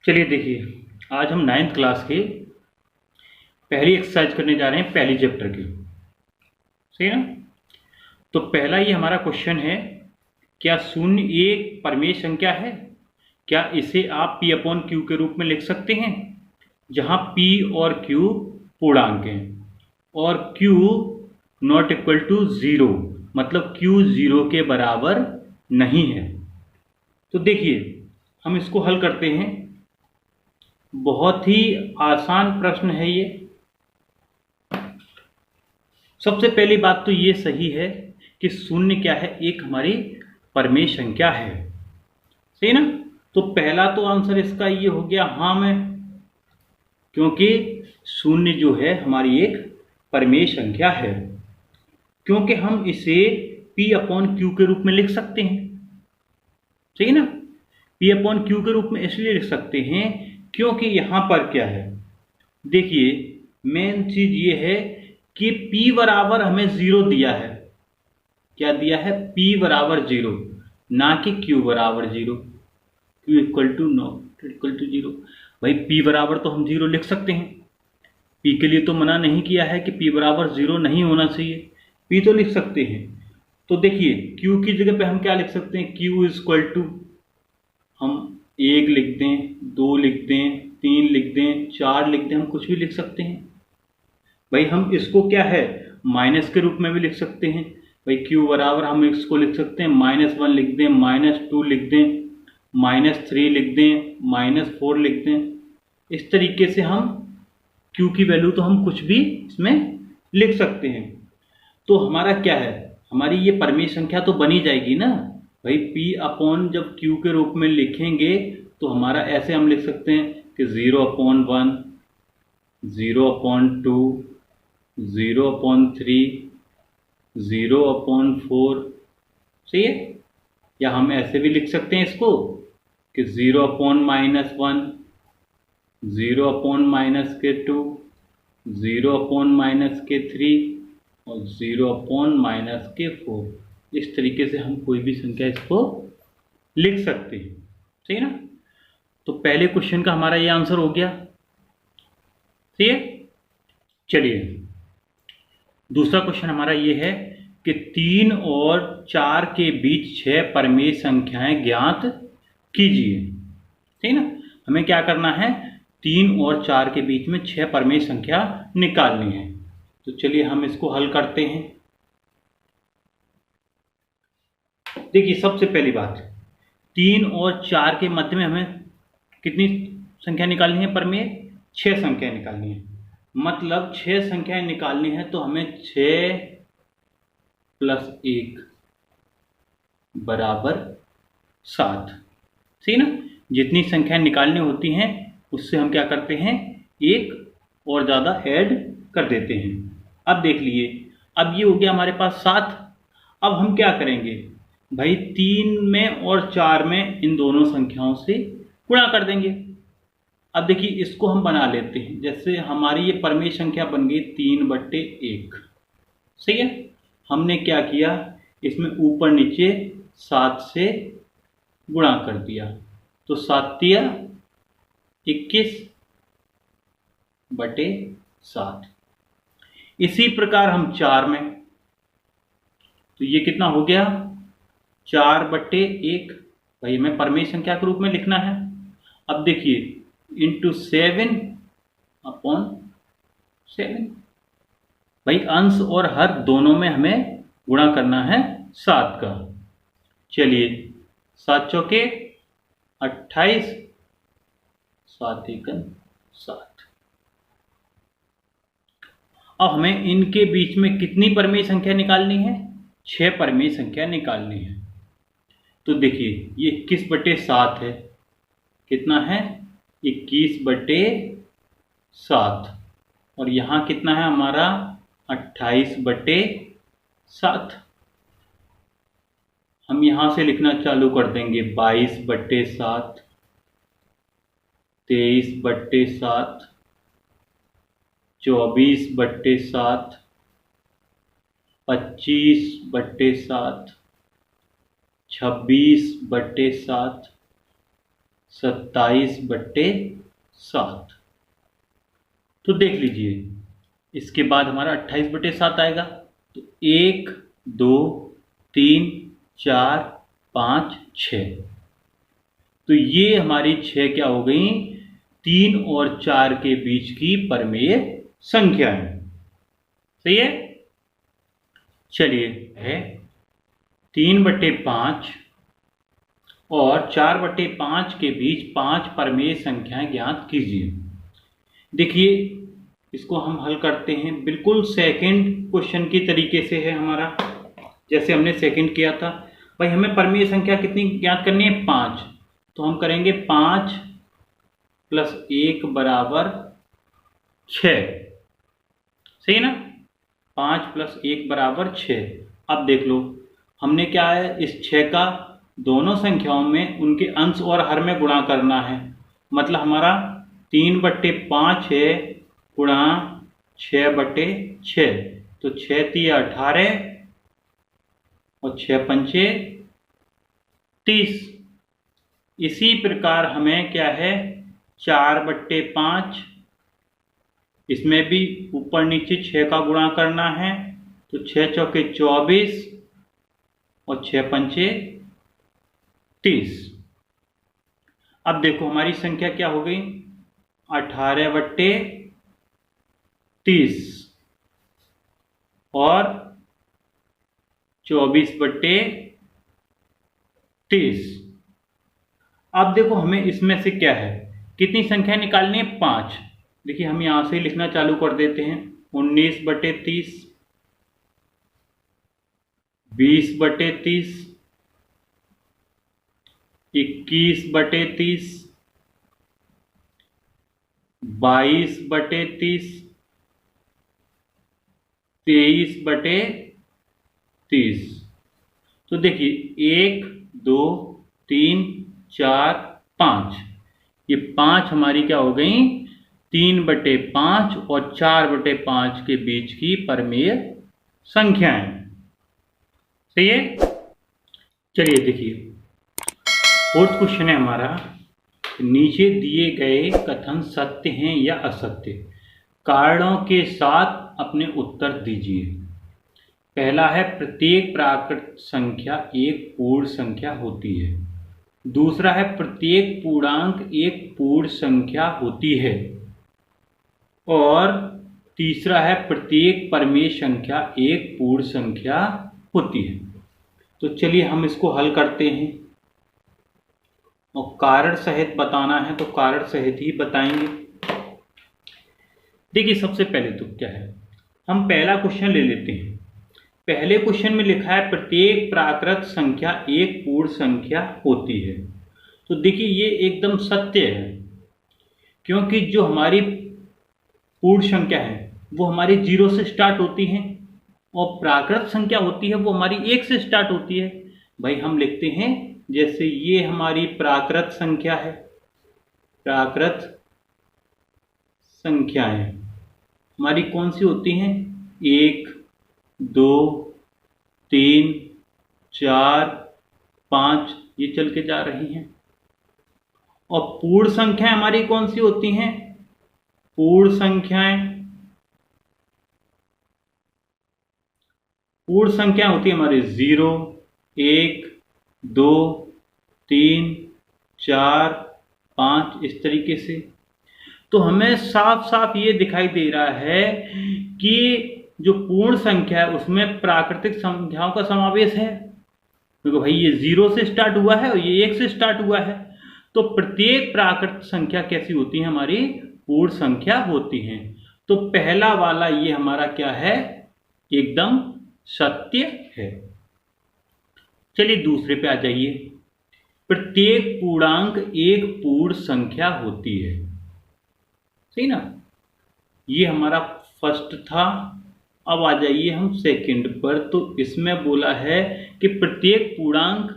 चलिए देखिए, आज हम 9th क्लास के पहली एक्सरसाइज करने जा रहे हैं, पहली चैप्टर की। सही है ना? तो पहला ये हमारा क्वेश्चन है, क्या शून्य एक परिमेय संख्या है? क्या इसे आप p अपॉन क्यू के रूप में लिख सकते हैं, जहां p और q पूर्णांक हैं और q नॉट इक्वल टू 0, मतलब q 0 के बराबर नहीं है। तो देखिए, हम इसको हल करते हैं। बहुत ही आसान प्रश्न है ये। सबसे पहली बात तो ये सही है कि शून्य क्या है, एक हमारी परिमेय संख्या है। सही ना? तो पहला तो आंसर इसका ये हो गया हाँ में, क्योंकि शून्य जो है हमारी एक परिमेय संख्या है, क्योंकि हम इसे p अपॉन क्यू के रूप में लिख सकते हैं। सही ना? p अपॉन क्यू के रूप में इसलिए लिख सकते हैं क्योंकि यहां पर क्या है, देखिए मेन चीज ये है कि p बराबर हमें 0 दिया है। क्या दिया है? p बराबर 0, ना कि q बराबर 0। q equal to not equal to 0। भाई p बराबर तो हम 0 लिख सकते हैं, p के लिए तो मना नहीं किया है कि p बराबर 0 नहीं होना चाहिए, p तो लिख सकते हैं। तो देखिए q की जगह पे हम क्या लिख सकते हैं, q इक्वल टू हम 1 लिख दें, 2 लिख दें, 3 लिख दें, 4 लिख दें, हम कुछ भी लिख सकते हैं। भाई हम इसको क्या है, माइनस के रूप में भी लिख सकते हैं। भाई q बराबर हम इसको लिख सकते हैं -1 लिख दें, -2 लिख दें, -3 लिख दें, -4 लिख दें। इस तरीके से हम q की वैल्यू तो हम कुछ भी इसमें लिख सकते हैं। तो हमारा क्या है, हमारी ये परिमेय संख्या तो बनी जाएगी ना। भाई p अपॉन जब q के रूप में लिखेंगे तो हमारा ऐसे हम लिख सकते हैं कि 0/1, 0/2, 0/3, 0/4। सही है? या हम ऐसे भी लिख सकते हैं इसको कि 0/-1, 0/-2, 0/-3 और 0/-4। इस तरीके से हम कोई भी संख्या इसको लिख सकते हैं। सही ना? तो पहले क्वेश्चन का हमारा ये आंसर हो गया। सही है? चलिए दूसरा क्वेश्चन हमारा ये है कि 3 और 4 के बीच 6 परिमेय संख्याएं ज्ञात कीजिए। ठीक ना? हमें क्या करना है, 3 और 4 के बीच में 6 परिमेय संख्या निकालनी है। तो चलिए हम इसको हल करते हैं। देखिए सबसे पहली बात, 3 और 4 के मध्य में हमें कितनी संख्या निकालनी है परिमेय? 6 संख्या निकालनी है। मतलब 6 संख्याएं निकालनी है तो हमें 6 + 1 बराबर 7। सही ना? जितनी संख्याएं निकालनी होती हैं उससे हम क्या करते हैं, एक और ज़्यादा ऐड कर देते हैं। अब देख लिए, अब ये हो गया हमारे पास 7। अब हम क्या करेंगे भाई, 3 में और 4 में इन दोनों संख्याओं से गुणा कर देंगे। अब देखिए इसको हम बना लेते हैं, जैसे हमारी ये परिमेय संख्या बन गई 3/1। सही है? हमने क्या किया, इसमें ऊपर नीचे 7 से गुणा कर दिया, तो 7 × 21/7। इसी प्रकार हम 4 में, तो ये कितना हो गया, 4/1। भाई हमें परिमेय संख्या के रूप में लिखना है। अब देखिए × 7/7। भाई अंश और हर दोनों में हमें गुणा करना है 7 का। चलिए 7 चौके 28, 7 एकम 7। अब हमें इनके बीच में कितनी परिमेय संख्या निकालनी है, 6 परिमेय संख्या निकालनी है। तो देखिए ये 21/7 है, कितना है 21/7, और यहाँ कितना है हमारा 28/7। हम यहाँ से लिखना चालू कर देंगे 22/7, 23/7, 24/7, 25/7, 26/7, 27/7। तो देख लीजिए, इसके बाद हमारा 28/7 आएगा। तो 1 2 3 4 5 6। तो ये हमारी 6 क्या हो गई, 3 और 4 के बीच की परमेय संख्या है। सही है। चलिए, है 3/5 और 4/5 के बीच 5 परमेय संख्याएं ज्ञात कीजिए। देखिए, इसको हम हल करते हैं बिल्कुल सेकंड क्वेश्चन की तरीके से है हमारा, जैसे हमने सेकंड किया था। भाई हमें परमेय संख्या कितनी ज्ञात करनी है, 5। तो हम करेंगे 5 + 1 = 6। सही ना, 5 + 1 = 6। अब देख लो, हमने क्या है, इस 6 का दोनों संख्याओं में उनके अंश और हर में गुणा करना है। मतलब हमारा 3/5 है गुणा 6/6। तो 6 × 3 = 18 और 6 × 5 = 30। इसी प्रकार हमें क्या है, 4/5, इसमें भी ऊपर नीचे 6 का गुणा करना है। तो 6 × 4 = 24 और 6 × 5 = 30। अब देखो हमारी संख्या क्या हो गई, 18/30 और 24/30। अब देखो हमें इसमें से क्या है, कितनी संख्या निकालनी है, 5। देखिए हम यहां से लिखना चालू कर देते हैं। 19/30, 20/30, 21/30, 22/30, 23/30। तो देखिए 1 2 3 4 5, ये 5 हमारी क्या हो गई, 3/5 और 4/5 के बीच की परमेय संख्याएं। सही है। चलिए देखिए, फोर्थ क्वेश्चन है हमारा, नीचे दिए गए कथन सत्य हैं या असत्य, कारणों के साथ अपने उत्तर दीजिए। पहला है, प्रत्येक प्राकृत संख्या एक पूर्ण संख्या होती है। दूसरा है, प्रत्येक पूर्णांक एक पूर्ण संख्या होती है। और तीसरा है, प्रत्येक परमेय संख्या एक पूर्ण संख्या होती है। तो चलिए हम इसको हल करते हैं, और कारण सहित बताना है तो कारण सहित ही बताएंगे। देखिए सबसे पहले तो क्या है, हम पहला क्वेश्चन ले लेते हैं। पहले क्वेश्चन में लिखा है, प्रत्येक प्राकृत संख्या एक पूर्ण संख्या होती है। तो देखिए ये एकदम सत्य है, क्योंकि जो हमारी पूर्ण संख्या है वो हमारी 0 से स्टार्ट होती है, और प्राकृत संख्या होती है वो हमारी 1 से स्टार्ट होती है। भाई हम लिखते हैं, जैसे ये हमारी प्राकृत संख्या है, प्राकृत संख्याएं हमारी कौन सी होती हैं, 1 2 3 4 5, ये चल के जा रही हैं। और पूर्ण संख्याएं हमारी कौन सी होती हैं, पूर्ण संख्या होती है हमारी 0 1 2 3 4 5, इस तरीके से। तो हमें साफ साफ ये दिखाई दे रहा है कि जो पूर्ण संख्या है उसमें प्राकृतिक संख्याओं का समावेश है। देखो भाई ये 0 से स्टार्ट हुआ है और ये 1 से स्टार्ट हुआ है। तो प्रत्येक प्राकृतिक संख्या कैसी होती है, हमारी पूर्ण संख्या होती है। तो पहला वाला ये हमारा क्या है, एकदम सत्य है। चलिए दूसरे पे आ जाइए। प्रत्येक पूर्णांक एक पूर्ण संख्या होती है। सही ना, ये हमारा फर्स्ट था। अब आ जाइए हम सेकंड पर। तो इसमें बोला है कि प्रत्येक पूर्णांक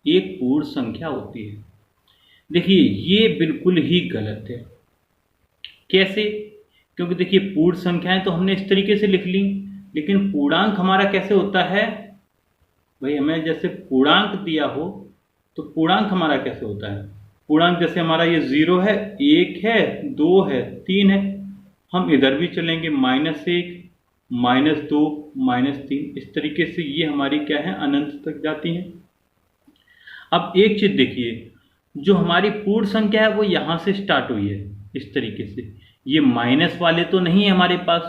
एक पूर्ण संख्या होती है। देखिए ये बिल्कुल ही गलत है। कैसे? क्योंकि देखिए पूर्ण संख्याएं तो हमने इस तरीके से लिख ली, लेकिन पूर्णांक हमारा कैसे होता है? भाई हमें जैसे पूर्णांक दिया हो तो पूर्णांक हमारा कैसे होता है? पूर्णांक जैसे हमारा ये 0 है, 1 है, 2 है, 3 है, हम इधर भी चलेंगे -1, -2, -3, इस तरीके से ये हमारी क्या है अनंत तक जाती है। अब एक चीज देखिए, जो हमारी पूर्ण संख्या है वो यहां से स्टार्ट हुई है इस तरीके से, ये माइनस वाले तो नहीं है हमारे पास,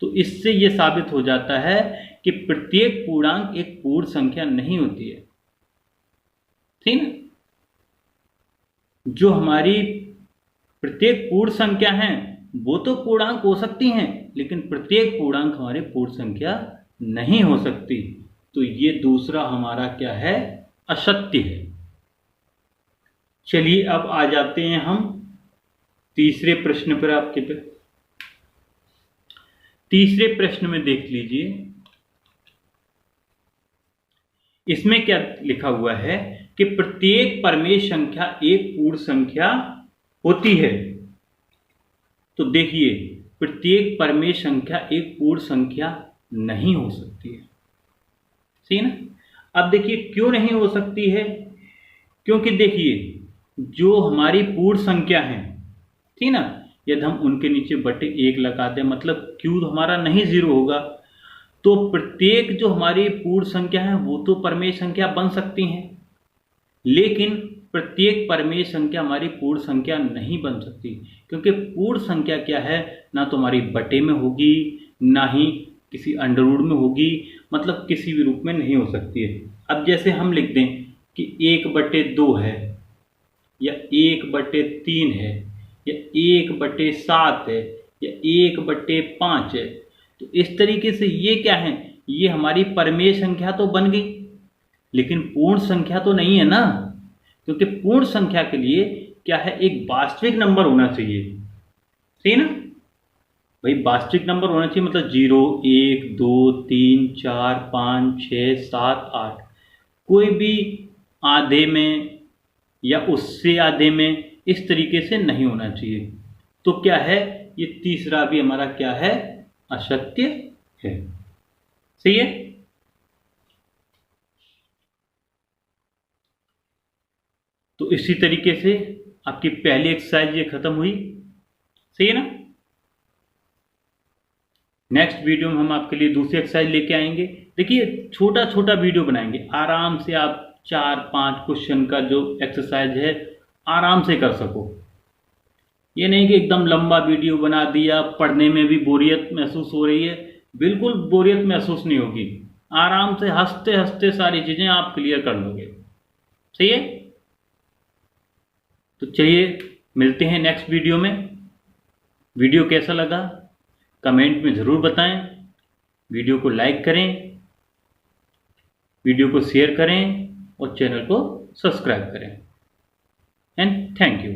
तो इससे ये साबित हो जाता है कि प्रत्येक पूर्णांक एक पूर्ण संख्या नहीं होती है। ठीक ना? जो हमारी प्रत्येक पूर्ण संख्या है वो तो पूर्णांक हो सकती हैं, लेकिन प्रत्येक पूर्णांक हमारी पूर्ण संख्या नहीं हो सकती। तो ये दूसरा हमारा क्या है, असत्य है। चलिए अब आ जाते हैं हम तीसरे प्रश्न पर आपके पे। तीसरे प्रश्न में देख लीजिए, इसमें क्या लिखा हुआ है कि प्रत्येक परमेय संख्या एक पूर्ण संख्या होती है। तो देखिए, प्रत्येक परमेय संख्या एक पूर्ण संख्या नहीं हो सकती है। सही ना? अब देखिए क्यों नहीं हो सकती है, क्योंकि देखिए जो हमारी पूर्ण संख्या है, ठीक ना, यदि हम उनके नीचे बटे 1 लगा दें, मतलब क्यूब हमारा नहीं 0 होगा, तो प्रत्येक जो हमारी पूर्ण संख्या है वो तो परमेय संख्या बन सकती हैं, लेकिन प्रत्येक परमेय संख्या हमारी पूर्ण संख्या नहीं बन सकती, क्योंकि पूर्ण संख्या क्या है, ना तो हमारी बटे में होगी, ना ही किसी अंडरवुड में होगी, मतलब किसी भी रूप में नहीं हो सकती है। अब जैसे हम लिख दें कि 1/2 है, या 1/3 है, या 1/7 है, या 1/5 है, तो इस तरीके से ये क्या है, ये हमारी परमेय संख्या तो बन गई, लेकिन पूर्ण संख्या तो नहीं है ना, क्योंकि पूर्ण संख्या के लिए क्या है, एक वास्तविक नंबर होना चाहिए। सही ना भाई, वास्तविक नंबर होना चाहिए, मतलब 0, 1, 2, 3, 4, 5, 6, 7, 8, कोई भी आधे में या उससे आधे में इस तरीके से नहीं होना चाहिए। तो क्या है, ये तीसरा भी हमारा क्या है, असत्य है। सही है। तो इसी तरीके से आपकी पहली एक्सरसाइज ये खत्म हुई। सही है ना? नेक्स्ट वीडियो में हम आपके लिए दूसरी एक्सरसाइज लेके आएंगे। देखिए छोटा छोटा वीडियो बनाएंगे, आराम से आप 4-5 क्वेश्चन का जो एक्सरसाइज है आराम से कर सको। ये नहीं कि एकदम लंबा वीडियो बना दिया, पढ़ने में भी बोरियत महसूस हो रही है, बिल्कुल बोरियत महसूस नहीं होगी, आराम से हंसते हंसते सारी चीजें आप क्लियर कर लोगे। सही है? तो चलिए मिलते हैं नेक्स्ट वीडियो में। वीडियो कैसा लगा कमेंट में ज़रूर बताएं, वीडियो को लाइक करें, वीडियो को शेयर करें और चैनल को सब्सक्राइब करें। And thank you.